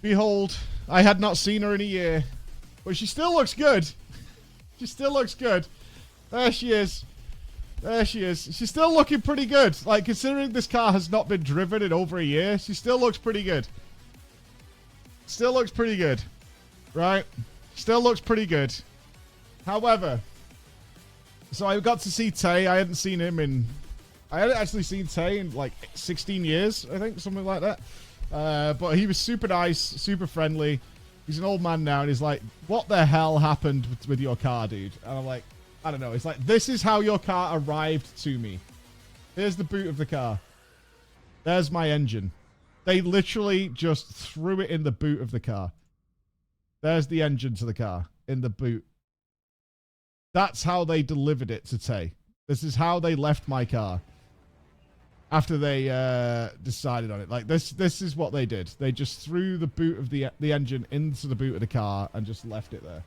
Behold, I had not seen her in a year. But she still looks good. She still looks good. There she is. There she is. She's still looking pretty good. Like, considering this car has not been driven in over a year, she still looks pretty good. Still looks pretty good. Right? Still looks pretty good. However, so I got to see Tay. I hadn't seen him in... I hadn't actually seen Tay in like 16 years, I think, something like that. But he was super nice, super friendly. He's an old man now, and he's like, what the hell happened with your car, dude? And I'm like, I don't know. It's like, this is how your car arrived to me. Here's the boot of the car. There's my engine. They literally just threw it in the boot of the car. There's the engine to the car in the boot. That's how they delivered it to Tay. This is how they left my car. After they decided on it. Like, this is what they did. They just threw the boot of the engine into the boot of the car and just left it there.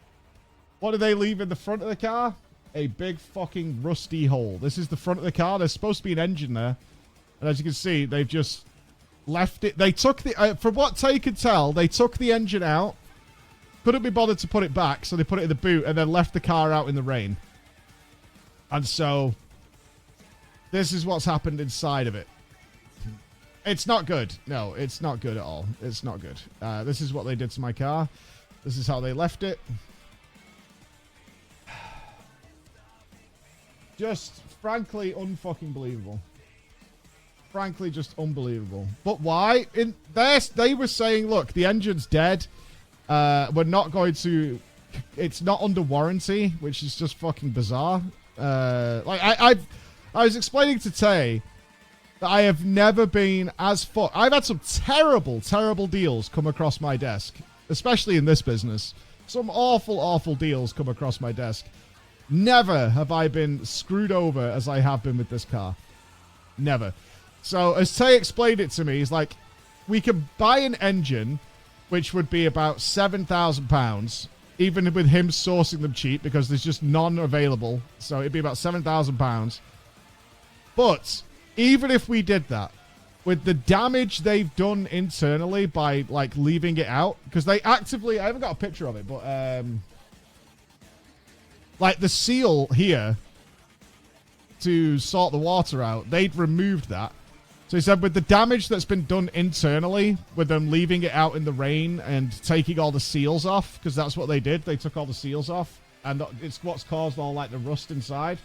What did they leave in the front of the car? A big fucking rusty hole. This is the front of the car. There's supposed to be an engine there. And as you can see, they've just left it. They took the... from what Tay could tell, they took the engine out. Couldn't be bothered to put it back, so they put it in the boot and then left the car out in the rain. And so... this is what's happened inside of it. It's not good. No, it's not good at all. It's not good. This is what they did to my car. This is how they left it. Just frankly unfucking believable. Frankly, just unbelievable. But why? In this, they were saying, look, the engine's dead. We're not going to... it's not under warranty, which is just fucking bizarre. Like, I was explaining to Tay that I have never been as fucked. I've had some terrible, terrible deals come across my desk, especially in this business. Some awful, awful deals come across my desk. Never have I been screwed over as I have been with this car. Never. So, as Tay explained it to me, he's like, we can buy an engine, which would be about £7,000, even with him sourcing them cheap, because there's just none available. So, it'd be about £7,000. But, even if we did that, with the damage they've done internally by, like, leaving it out, because they actively... I haven't got a picture of it, but, like, the seal here to sort the water out, they'd removed that. So he said with the damage that's been done internally, with them leaving it out in the rain and taking all the seals off, because that's what they did. They took all the seals off, and it's what's caused all, like, the rust inside.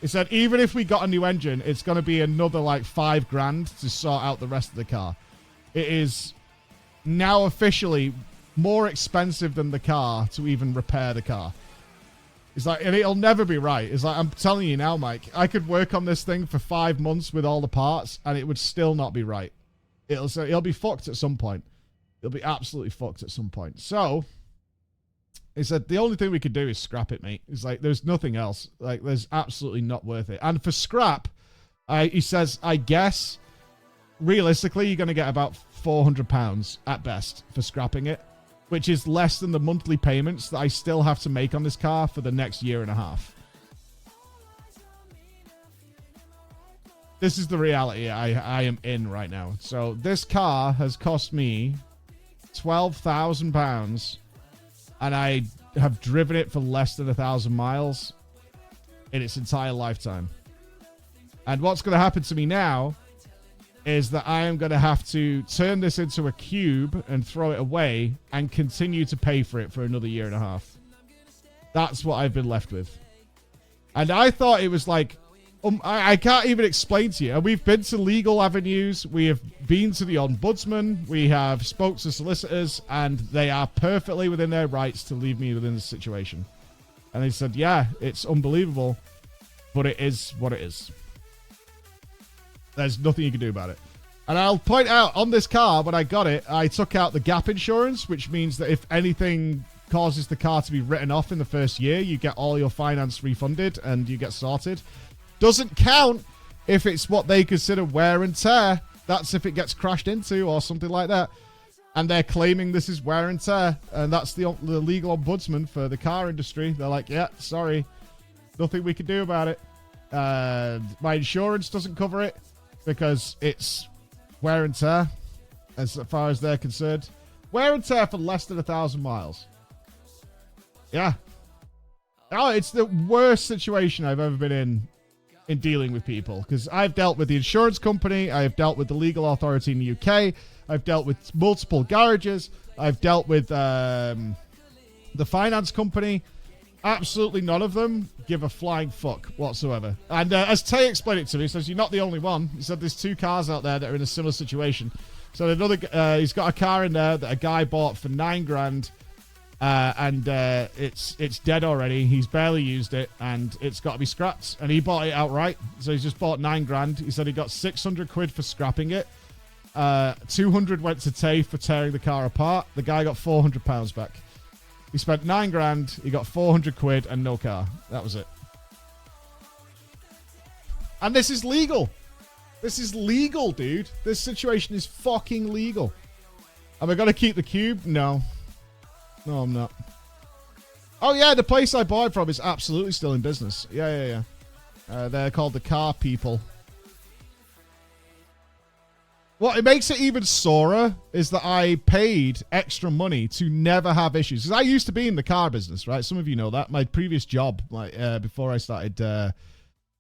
He said even if we got a new engine, it's going to be another, like, $5,000 to sort out the rest of the car. It is now officially more expensive than the car to even repair the car. It's like, and it'll never be right. It's like, I'm telling you now, Mike, I could work on this thing for 5 months with all the parts, and it would still not be right. It'll be fucked at some point. It'll be absolutely fucked at some point. So, he said, the only thing we could do is scrap it, mate. It's like, there's nothing else. Like, there's absolutely not worth it. And for scrap, he says, I guess, realistically, you're going to get about £400 at best for scrapping it, which is less than the monthly payments that I still have to make on this car for the next year and a half. This is the reality I am in right now. So this car has cost me £12,000, and I have driven it for less than 1,000 miles in its entire lifetime. And what's going to happen to me now is that I am going to have to turn this into a cube and throw it away and continue to pay for it for another year and a half. That's what I've been left with. And I thought it was like, I can't even explain to you. We've been to legal avenues. We have been to the ombudsman. We have spoke to solicitors, and they are perfectly within their rights to leave me within this situation. And they said, yeah, it's unbelievable, but it is what it is. There's nothing you can do about it. And I'll point out, on this car, when I got it, I took out the gap insurance, which means that if anything causes the car to be written off in the first year, you get all your finance refunded and you get sorted. Doesn't count if it's what they consider wear and tear. That's if it gets crashed into or something like that. And they're claiming this is wear and tear. And that's the legal ombudsman for the car industry. They're like, yeah, sorry. Nothing we can do about it. My insurance doesn't cover it, because it's wear and tear as far as they're concerned. Wear and tear for less than 1,000 miles. Yeah. Oh, it's the worst situation I've ever been in dealing with people, because I've dealt with the insurance company, I've dealt with the legal authority in the UK, I've dealt with multiple garages, I've dealt with the finance company. Absolutely none of them give a flying fuck whatsoever. And as Tay explained it to me, he says, you're not the only one. He said there's 2 cars out there that are in a similar situation. So another, he's got a car in there that a guy bought for $9,000. And it's dead already. He's barely used it, and it's got to be scrapped. And he bought it outright, so he's just bought $9,000. He said he got 600 quid for scrapping it. 200 went to Tay for tearing the car apart. The guy got £400 back. He spent $9,000. He got 400 quid and no car. That was it. And this is legal. This is legal, dude. This situation is fucking legal. Am I gonna keep the cube? No. No, I'm not. Oh, yeah, the place I bought it from is absolutely still in business. Yeah. They're called the Car People. What it makes it even sorer is that I paid extra money to never have issues. Because I used to be in the car business, right? Some of you know that. My previous job, like before I started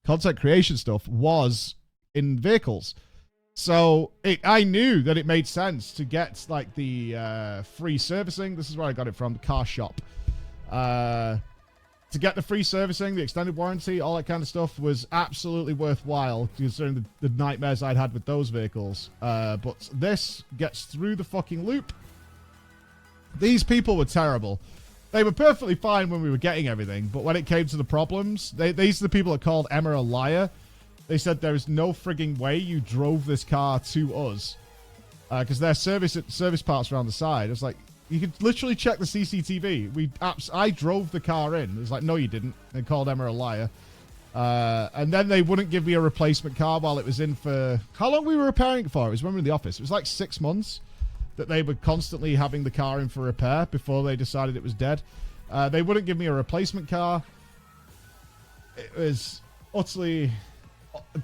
content creation stuff, was in vehicles. So I knew that it made sense to get like the free servicing. This is where I got it from, the car shop. To get the free servicing, the extended warranty, all that kind of stuff was absolutely worthwhile considering the nightmares I'd had with those vehicles. But this gets through the fucking loop. These people were terrible. They were perfectly fine when we were getting everything, but when it came to the problems, these are the people that called Emma a liar. They said there is no frigging way you drove this car to us. Because their service parts are on the side. It's like, you could literally check the CCTV. I drove the car in. It was like, no, you didn't. They called Emma a liar. And then they wouldn't give me a replacement car while it was in for... How long we were repairing it for? It was when we were in the office. It was like 6 months that they were constantly having the car in for repair before they decided it was dead. They wouldn't give me a replacement car. It was utterly...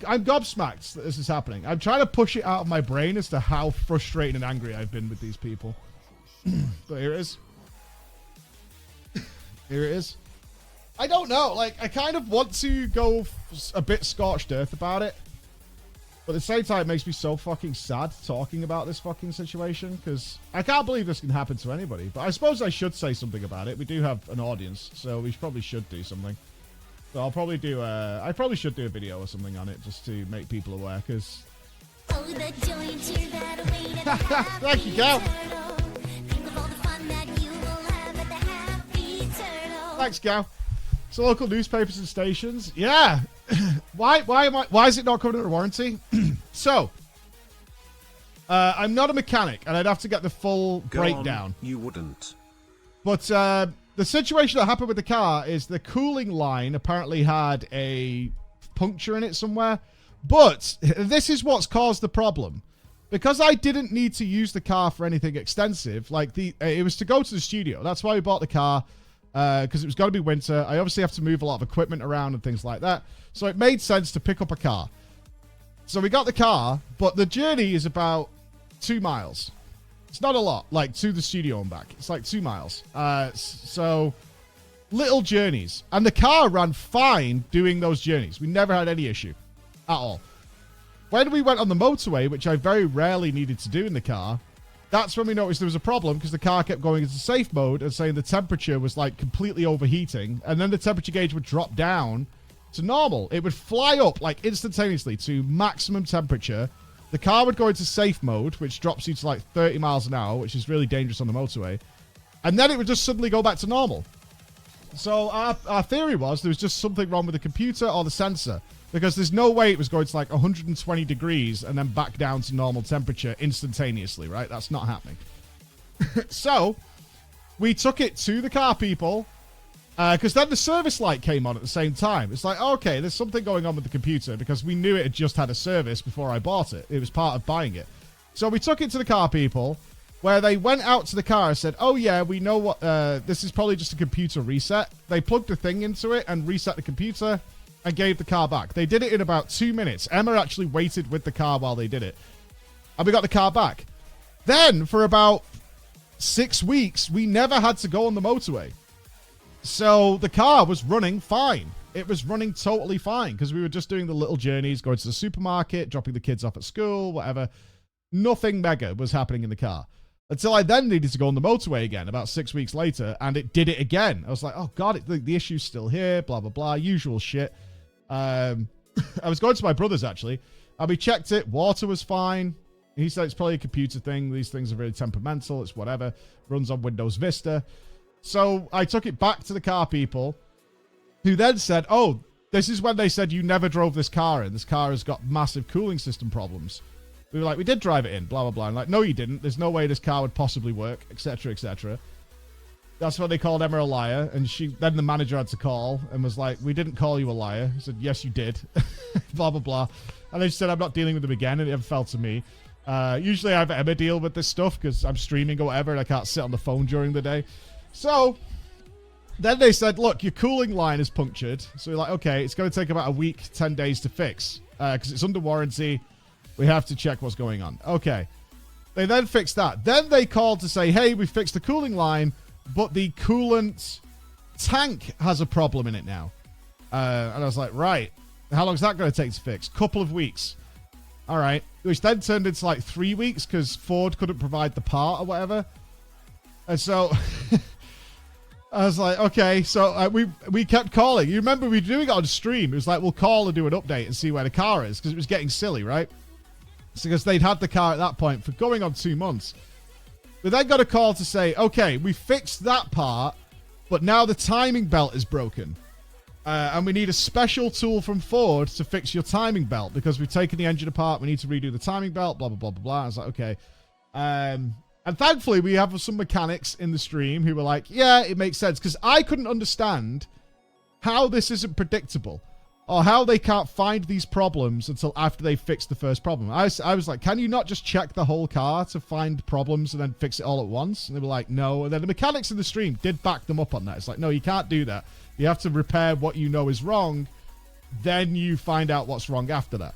I'm gobsmacked that this is happening. I'm trying to push it out of my brain as to how frustrated and angry I've been with these people. But here it is. Here it is. I don't know. Like, I kind of want to go a bit scorched earth about it. But at the same time, it makes me so fucking sad talking about this fucking situation. Because I can't believe this can happen to anybody. But I suppose I should say something about it. We do have an audience, so we probably should do something. So I'll probably do I probably should do a video or something on it just to make people aware, because... Thank you, Gal. Thanks, Gal. So local newspapers and stations. Yeah. Why is it not covered under warranty? So, I'm not a mechanic, and I'd have to get the full breakdown. You wouldn't. But the situation that happened with the car is the cooling line apparently had a puncture in it somewhere. But this is what's caused the problem. Because I didn't need to use the car for anything extensive, like it was to go to the studio. That's why we bought the car, because it was going to be winter. I obviously have to move a lot of equipment around and things like that. So it made sense to pick up a car. So we got the car, but the journey is about 2 miles. It's not a lot, like to the studio and back. It's like 2 miles. So little journeys. And the car ran fine doing those journeys. We never had any issue at all. When we went on the motorway, which I very rarely needed to do in the car, that's when we noticed there was a problem because the car kept going into safe mode and saying the temperature was like completely overheating. And then the temperature gauge would drop down to normal. It would fly up like instantaneously to maximum temperature. The car would go into safe mode, which drops you to like 30 miles an hour, which is really dangerous on the motorway. And then it would just suddenly go back to normal. So our theory was there was just something wrong with the computer or the sensor. Because there's no way it was going to like 120 degrees and then back down to normal temperature instantaneously, right? That's not happening. So we took it to the car people. Because then the service light came on at the same time. It's like, okay, there's something going on with the computer because we knew it had just had a service before I bought it. It was part of buying it. So we took it to the car people where they went out to the car and said, oh yeah, we know what, this is probably just a computer reset. They plugged the thing into it and reset the computer and gave the car back. They did it in about 2 minutes. Emma actually waited with the car while they did it. And we got the car back. Then, for about 6 weeks, we never had to go on the motorway. So the car was running fine. It was running totally fine because we were just doing the little journeys, going to the supermarket, dropping the kids off at school, whatever. Nothing mega was happening in the car. Until I then needed to go on the motorway again about 6 weeks later, and it did it again. I was like, oh, God, the issue's still here, blah, blah, blah, usual shit. I was going to my brother's, actually, and we checked it. Water was fine. He said it's probably a computer thing. These things are really temperamental. It's whatever. Runs on Windows Vista. So I took it back to the car people, who then said, oh, this is when they said you never drove this car in. This car has got massive cooling system problems. We were like, we did drive it in, blah, blah, blah. I'm like, no, you didn't. There's no way this car would possibly work, etc., etc. That's when they called Emma a liar. And then the manager had to call and was like, we didn't call you a liar. He said, yes, you did. Blah, blah, blah. And they said, I'm not dealing with them again. And it never fell to me. Usually I have Emma deal with this stuff because I'm streaming or whatever and I can't sit on the phone during the day. So then they said, look, your cooling line is punctured. So we're like, okay, it's going to take about a week, 10 days to fix because it's under warranty. We have to check what's going on. Okay. They then fixed that. Then they called to say, hey, we fixed the cooling line, but the coolant tank has a problem in it now. And I was like, right. How long is that going to take to fix? Couple of weeks. All right. Which then turned into like 3 weeks because Ford couldn't provide the part or whatever. And so I was like, okay. So we kept calling. You remember we were doing it on stream. It was like, we'll call and do an update and see where the car is because it was getting silly, right? Because they'd had the car at that point for going on 2 months. We then got a call to say, okay, we fixed that part, but now the timing belt is broken. And we need a special tool from Ford to fix your timing belt because we've taken the engine apart. We need to redo the timing belt, blah, blah, blah, blah, blah. I was like, okay. And thankfully, we have some mechanics in the stream who were like, yeah, it makes sense. Because I couldn't understand how this isn't predictable. Or how they can't find these problems until after they fixed the first problem. I was like, can you not just check the whole car to find problems and then fix it all at once? And they were like, no. And then the mechanics in the stream did back them up on that. It's like, no, you can't do that. You have to repair what you know is wrong. Then you find out what's wrong after that.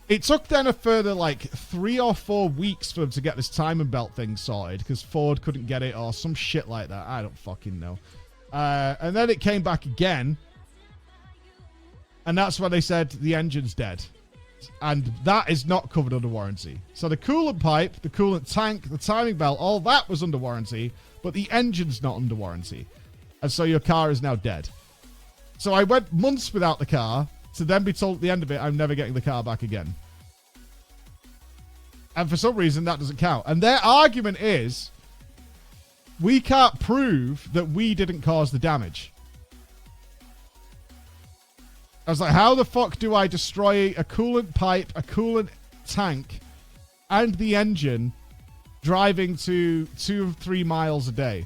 It took then a further like 3 or 4 weeks for them to get this timing belt thing sorted because Ford couldn't get it or some shit like that. I don't fucking know. And then it came back again. And that's when they said the engine's dead. And that is not covered under warranty. So the coolant pipe, the coolant tank, the timing belt, all that was under warranty. But the engine's not under warranty. And so your car is now dead. So I went months without the car to then be told at the end of it, I'm never getting the car back again. And for some reason, that doesn't count. And their argument is, we can't prove that we didn't cause the damage. I was like, how the fuck do I destroy a coolant pipe, a coolant tank, and the engine driving to 2 or 3 miles a day?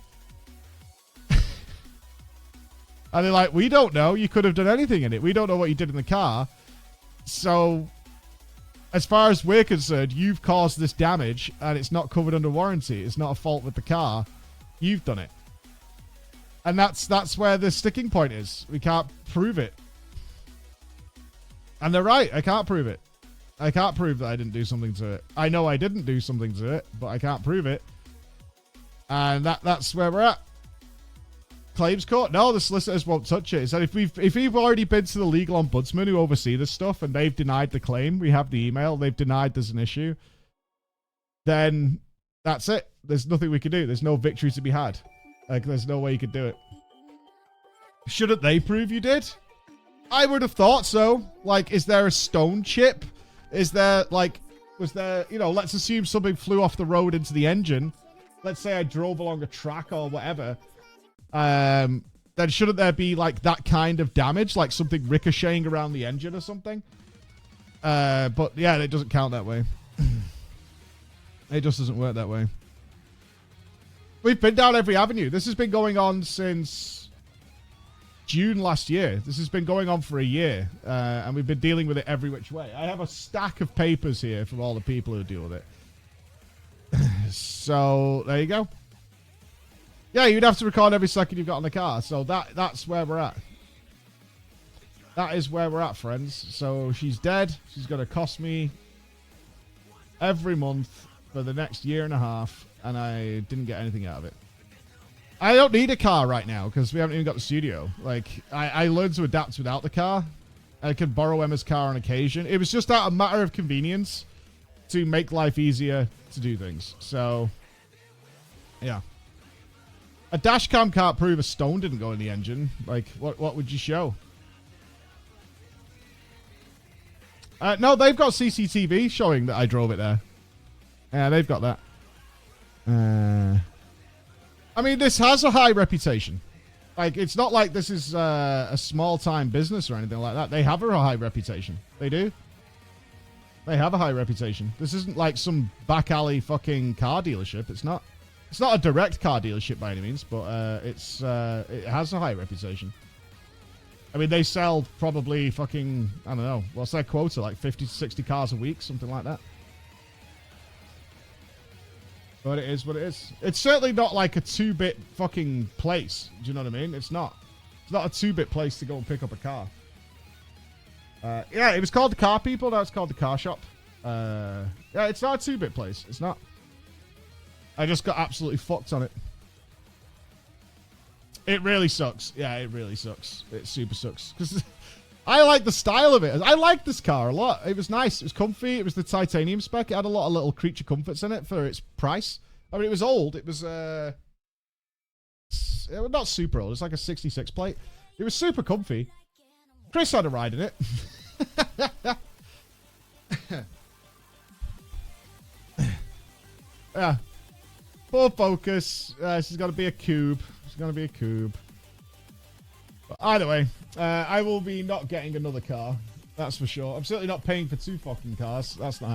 And they're like, we don't know. You could have done anything in it. We don't know what you did in the car. So, as far as we're concerned, you've caused this damage, and it's not covered under warranty. It's not a fault with the car. You've done it. And that's where the sticking point is. We can't prove it. And they're right. I can't prove it. I can't prove that I didn't do something to it. I know I didn't do something to it, but I can't prove it. And that's where we're at. Claims court? No, the solicitors won't touch it. It said if we've already been to the legal ombudsman who oversee this stuff and they've denied the claim, we have the email, they've denied there's an issue, then that's it. There's nothing we can do. There's no victory to be had. Like, there's no way you could do it. Shouldn't they prove you did? I would have thought so. Like, is there a stone chip? Is there, like, was there, you know, let's assume something flew off the road into the engine. Let's say I drove along a track or whatever. Then shouldn't there be, like, that kind of damage? Like something ricocheting around the engine or something? But, yeah, it doesn't count that way. It just doesn't work that way. We've been down every avenue. This has been going on since June last year. This has been going on for a year. And we've been dealing with it every which way. I have a stack of papers here from all the people who deal with it. So, there you go. Yeah, you'd have to record every second you've got on the car. So that's where we're at. That is where we're at, friends. So she's dead. She's going to cost me every month for the next year and a half. and I didn't get anything out of it. I don't need a car right now because we haven't even got the studio. Like, I learned to adapt without the car. I could borrow Emma's car on occasion. It was just out a matter of convenience to make life easier to do things. So, yeah. A dash cam can't prove a stone didn't go in the engine. Like, what would you show? No, they've got CCTV showing that I drove it there. Yeah, they've got that. I mean, this has a high reputation. Like, it's not like this is a small-time business or anything like that. They have a high reputation. They do. They have a high reputation. This isn't like some back alley fucking car dealership. It's not. It's not a direct car dealership by any means, but it has a high reputation. I mean, they sell probably fucking, I don't know, what's their quota? Like 50 to 60 cars a week, something like that. But it is what it is. It's certainly not like a 2-bit fucking place. Do you know what I mean? It's not. It's not a 2-bit place to go and pick up a car. Yeah, it was called the Car People. Now it's called the Car Shop. Yeah, it's not a 2-bit place. It's not. I just got absolutely fucked on it. It really sucks. Yeah, it really sucks. It super sucks. Because I like the style of it. I like this car a lot. It was nice. It was comfy. It was the titanium spec. It had a lot of little creature comforts in it for its price. I mean, it was old. It was not super old. It's like a 66 plate. It was super comfy. Chris had a ride in it. Yeah. Full focus. She's got to be a coupe. She's going to be a coupe. But either way, I will be not getting another car. That's for sure. I'm certainly not paying for 2 fucking cars. That's not